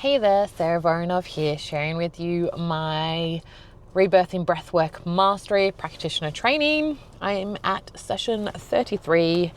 Hey there, Sarah Voronov here, sharing with you my Rebirthing Breathwork Mastery practitioner training. I'm at session 33,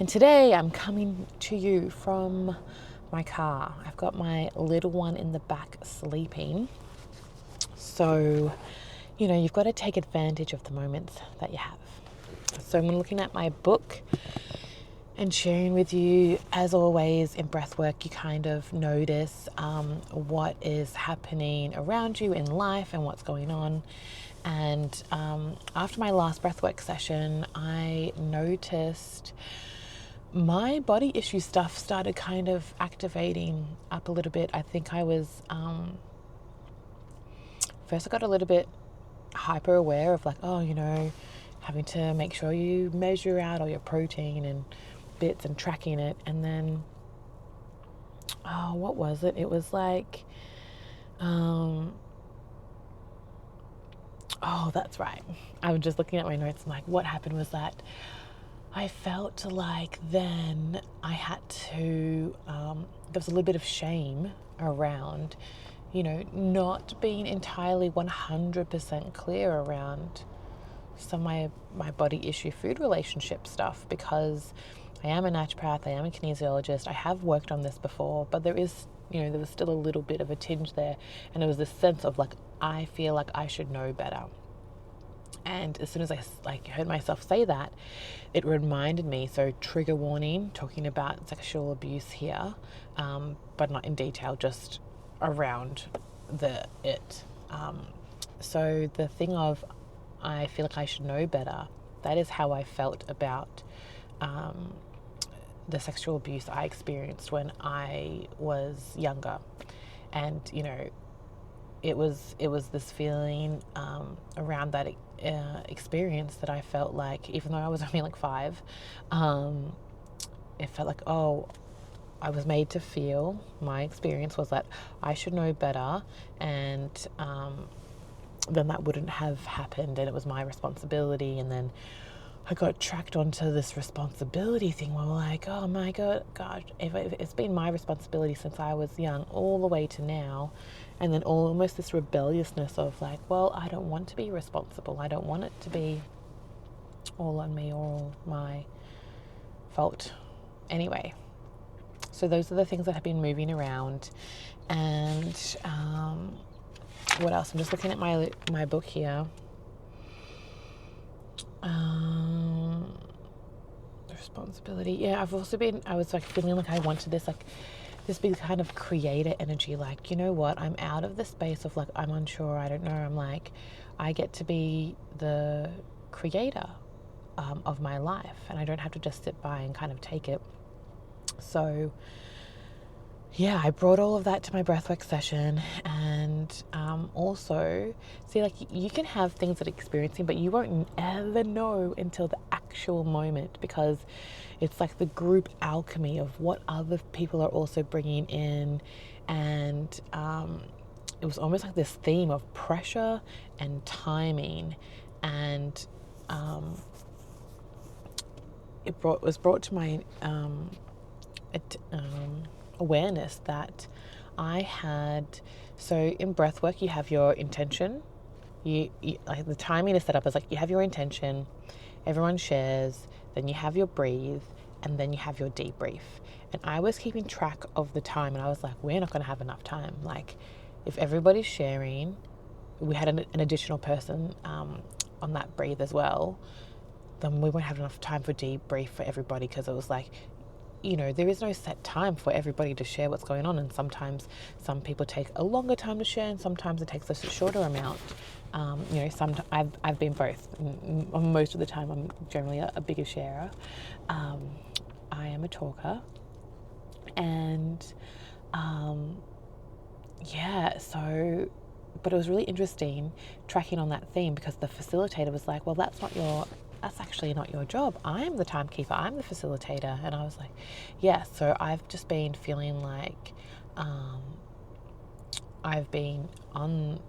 and today I'm coming to you from my car. I've got my little one in the back sleeping. So, you've got to take advantage of the moments that you have. So I'm looking at my book and sharing with you, as always, in breathwork, you kind of notice what is happening around you in life and what's going on. And after my last breathwork session, I noticed my body issue stuff started kind of activating up a little bit. I think I was, first I got a little bit hyper aware of having to make sure you measure out all your protein and bits and tracking it, and then what was it? It was like that's right. I was just looking at my notes and what happened was that I felt like then I had to there was a little bit of shame around not being entirely 100% clear around some of my body issue food relationship stuff, because I am a naturopath, I am a kinesiologist, I have worked on this before, but there was still a little bit of a tinge there, and there was this sense of I feel like I should know better. And as soon as I heard myself say that, it reminded me, so trigger warning, talking about sexual abuse here, but not in detail, just around it. So the thing of, I feel like I should know better, that is how I felt about the sexual abuse I experienced when I was younger. And it was this feeling around that experience that I felt like, even though I was only 5, it felt like, I was made to feel, my experience was that I should know better, and then that wouldn't have happened, and it was my responsibility. And then I got tracked onto this responsibility thing where I'm oh my God, if it's been my responsibility since I was young all the way to now, and then almost this rebelliousness of I don't want to be responsible. I don't want it to be all on me or all my fault. Anyway, so those are the things that have been moving around. And what else? I'm just looking at my book here. Responsibility. Yeah, I was feeling like I wanted this big kind of creator energy. I'm out of the space of I'm unsure, I don't know. I'm I get to be the creator of my life, and I don't have to just sit by and kind of take it. So yeah, I brought all of that to my breathwork session, and also see you can have things that are experiencing, but you won't ever know until the actual moment, because it's the group alchemy of what other people are also bringing in. And it was almost this theme of pressure and timing, and it was brought to my awareness that I had. So in breathwork, you have your intention. You the timing is set up as you have your intention, everyone shares, then you have your breathe, and then you have your debrief. And I was keeping track of the time, and I was we're not going to have enough time. If everybody's sharing, we had an additional person on that breathe as well, then we won't have enough time for debrief for everybody, because it was there is no set time for everybody to share what's going on, and sometimes some people take a longer time to share, and sometimes it takes a shorter amount. I've been both. Most of the time, I'm generally a bigger sharer. I am a talker, and but it was really interesting tracking on that theme, because the facilitator was that's actually not your job. I'm the timekeeper. I'm the facilitator. And I was so I've just been feeling I've been on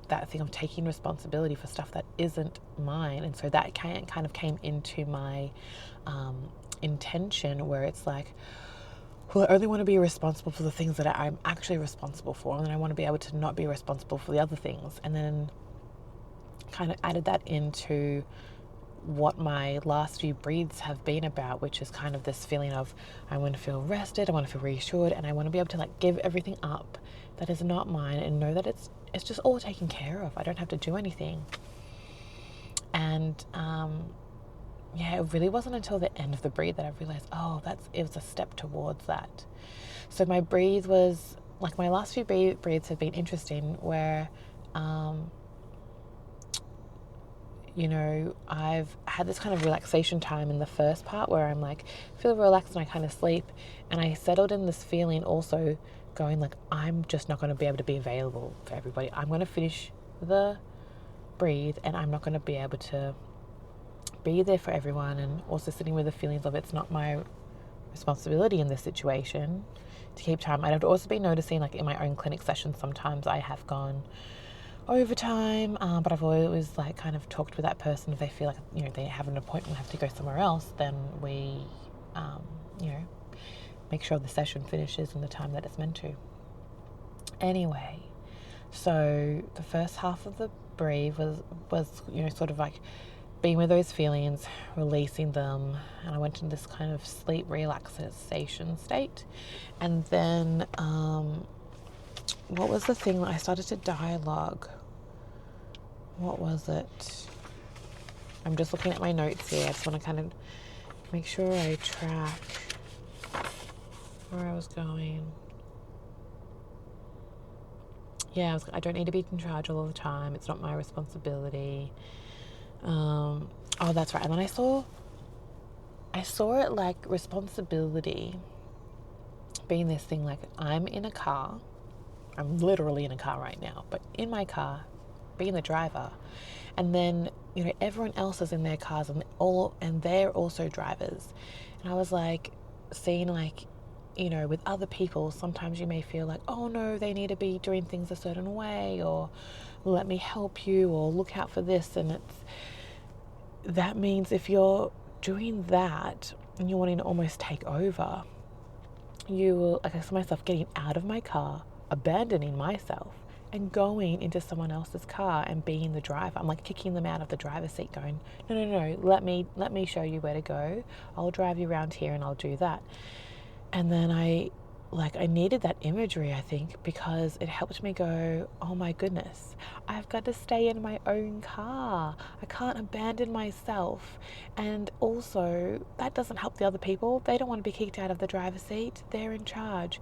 that thing of taking responsibility for stuff that isn't mine. And so that kind of came into my intention, where it's well, I only want to be responsible for the things that I'm actually responsible for, and then I want to be able to not be responsible for the other things. And then kind of added that into what my last few breathes have been about, which is kind of this feeling of I want to feel rested, I want to feel reassured, and I want to be able to like give everything up that is not mine and know that it's just all taken care of. I don't have to do anything. And yeah, it really wasn't until the end of the breathe that I realized, oh, it was a step towards that. So my breathe was like, my last few breathes have been interesting, where you know, I've had this kind of relaxation time in the first part where I'm like, feel relaxed and I kind of sleep. And I settled in this feeling also going like, I'm just not going to be able to be available for everybody. I'm going to finish the breathe and I'm not going to be able to be there for everyone. And also sitting with the feelings of it's not my responsibility in this situation to keep time. I'd also been noticing like in my own clinic sessions, sometimes I have gone overtime, but I've always like kind of talked with that person. If they feel like, you know, they have an appointment and have to go somewhere else, then we you know, make sure the session finishes in the time that it's meant to. Anyway, so the first half of the breathe was you know, sort of like being with those feelings, releasing them, and I went into this kind of sleep relaxation state. And then what was the thing that I started to dialogue? What was it? I'm just looking at my notes here. I just want to kind of make sure I track where I was going. Yeah, I don't need to be in charge all the time. It's not my responsibility. Oh, that's right. And then I saw it like responsibility being this thing like, I'm in a car. I'm literally in a car right now, but in my car, being the driver, and then, you know, everyone else is in their cars and they're also drivers. And I was like, seeing like, you know, with other people, sometimes you may feel like, oh no, they need to be doing things a certain way, or let me help you, or look out for this. And that means if you're doing that and you're wanting to almost take over, you will, like I saw myself getting out of my car, abandoning myself, and going into someone else's car and being the driver. I'm like kicking them out of the driver's seat, going, no, let me show you where to go. I'll drive you around here and I'll do that. And then I needed that imagery, I think, because it helped me go, oh my goodness, I've got to stay in my own car. I can't abandon myself. And also, that doesn't help the other people. They don't want to be kicked out of the driver's seat. They're in charge.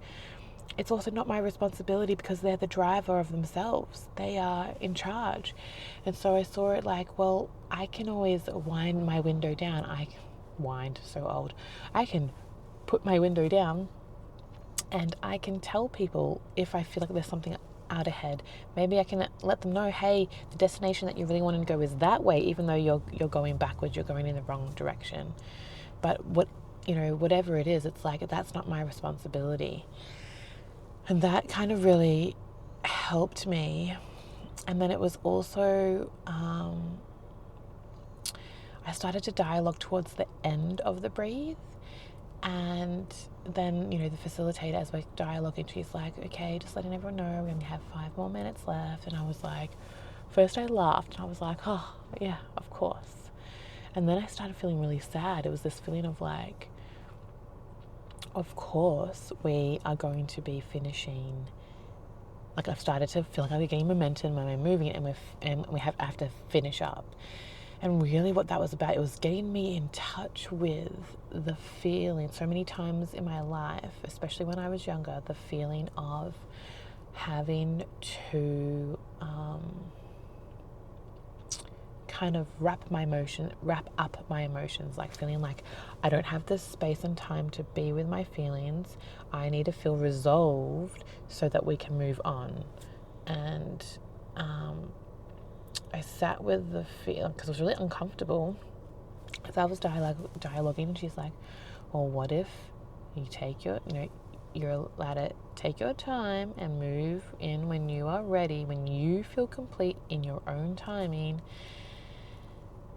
It's also not my responsibility because they're the driver of themselves. They are in charge. And so I saw it like, well, I can always wind my window down. I can put my window down and I can tell people if I feel like there's something out ahead. Maybe I can let them know, hey, the destination that you really want to go is that way, even though you're going backwards, you're going in the wrong direction. But whatever it is, it's like, that's not my responsibility. And that kind of really helped me. And then it was also, I started to dialogue towards the end of the breathe. And then, you know, the facilitator, as we're dialoguing, she's like, okay, just letting everyone know we only have 5 more minutes left. And I was like, first I laughed and I was like, oh, yeah, of course. And then I started feeling really sad. It was this feeling of like, of course we are going to be finishing. Like, I've started to feel like I'm getting momentum and we're moving it, and I have to finish up. And really what that was about, it was getting me in touch with the feeling. So many times in my life, especially when I was younger, the feeling of having to kind of wrap up my emotions, like feeling like I don't have the space and time to be with my feelings. I need to feel resolved so that we can move on. And I sat with the feeling because it was really uncomfortable. As I was dialoguing, and she's like, well, what if you you're allowed to take your time and move in when you are ready, when you feel complete in your own timing.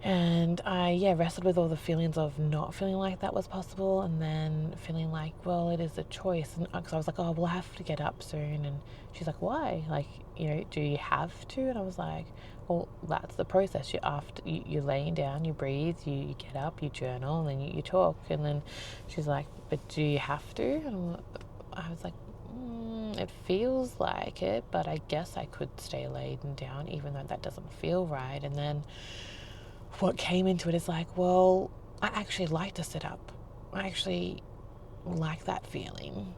And I wrestled with all the feelings of not feeling like that was possible, and then feeling like, well, it is a choice. And because I was like, oh, we'll have to get up soon. And she's like, why? Like, do you have to? And I was like, well, that's the process. You're laying down, you breathe, you get up, you journal, and then you talk. And then she's like, but do you have to? And I was like, it feels like it, but I guess I could stay laid down even though that doesn't feel right. And then what came into it is like, well, I actually like to sit up. I actually like that feeling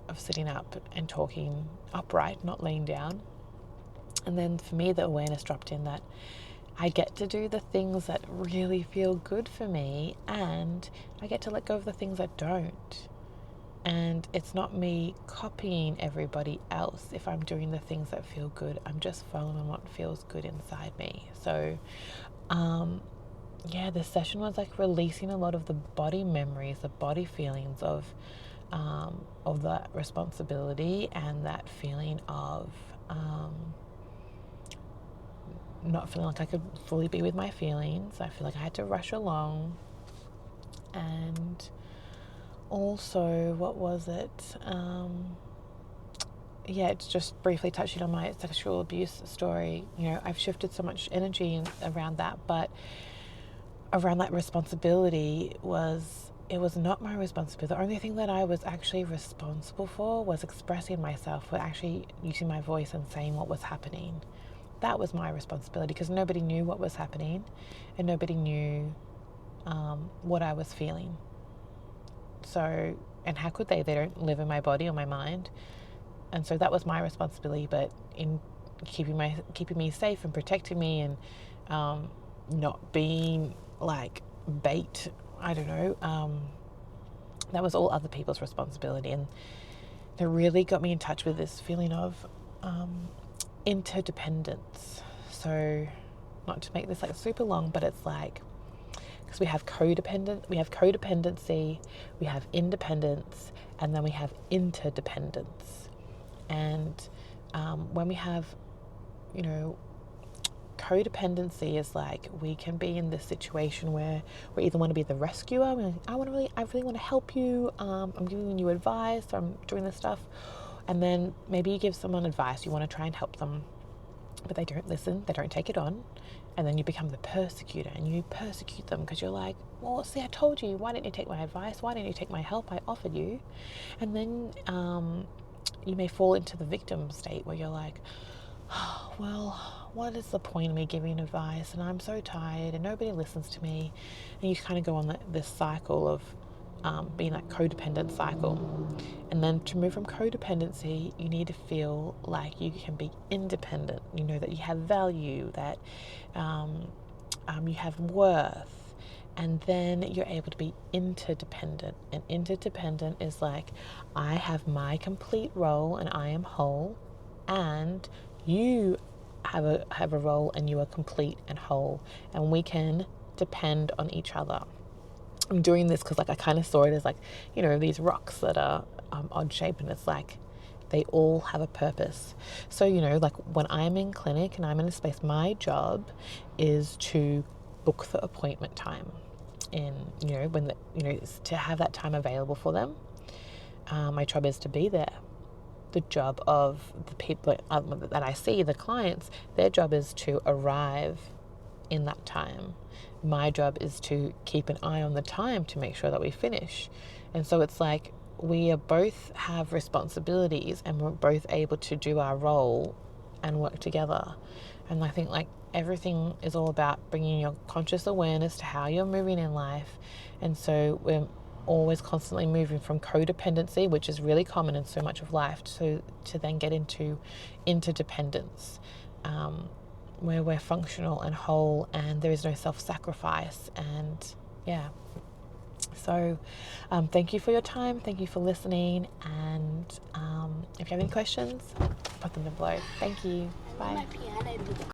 of sitting up and talking upright, not laying down. And then for me, the awareness dropped in that I get to do the things that really feel good for me, and I get to let go of the things that don't. And it's not me copying everybody else if I'm doing the things that feel good. I'm just following what feels good inside me. So this session was like releasing a lot of the body memories, the body feelings of that responsibility, and that feeling of not feeling like I could fully be with my feelings. I feel like I had to rush along. And also, what was it? It's just briefly touching on my sexual abuse story. I've shifted so much energy around that, but around that responsibility it was not my responsibility. The only thing that I was actually responsible for was expressing myself, or actually using my voice and saying what was happening. That was my responsibility, because nobody knew what was happening, and nobody knew what I was feeling. So, and how could they? They don't live in my body or my mind. And so that was my responsibility, but in keeping me safe and protecting me, and not being like bait, I don't know, that was all other people's responsibility. And it really got me in touch with this feeling of interdependence. So, not to make this like super long, but it's like, because we have codependency, we have independence, and then we have interdependence. And when we have, codependency is like, we can be in this situation where we either want to be the rescuer, I really want to help you, I'm giving you advice, or I'm doing this stuff. And then maybe you give someone advice, you want to try and help them, but they don't listen, they don't take it on. And then you become the persecutor, and you persecute them because you're like, well, see, I told you, why didn't you take my advice? Why didn't you take my help? I offered you. And then you may fall into the victim state where you're like, oh, well, what is the point of me giving advice? And I'm so tired and nobody listens to me. And you kind of go on this cycle of being that codependent cycle. And then to move from codependency, you need to feel like you can be independent. You know that you have value, that you have worth. And then you're able to be interdependent. And interdependent is like, I have my complete role and I am whole, and you have a role and you are complete and whole, and we can depend on each other. I'm doing this because I kind of saw it as these rocks that are odd shape, and it's like they all have a purpose. So when I'm in clinic and I'm in a space, my job is to book the appointment time, and when to have that time available for them. My job is to be there. The job of the people that I see, the clients, their job is to arrive in that time. My job is to keep an eye on the time to make sure that we finish. And so it's like we both have responsibilities, and we're both able to do our role and work together. And I think everything is all about bringing your conscious awareness to how you're moving in life. And so we're always constantly moving from codependency, which is really common in so much of life, to then get into interdependence, where we're functional and whole, and there is no self-sacrifice. And so thank you for your time, thank you for listening, and if you have any questions, put them below. Thank you. Bye.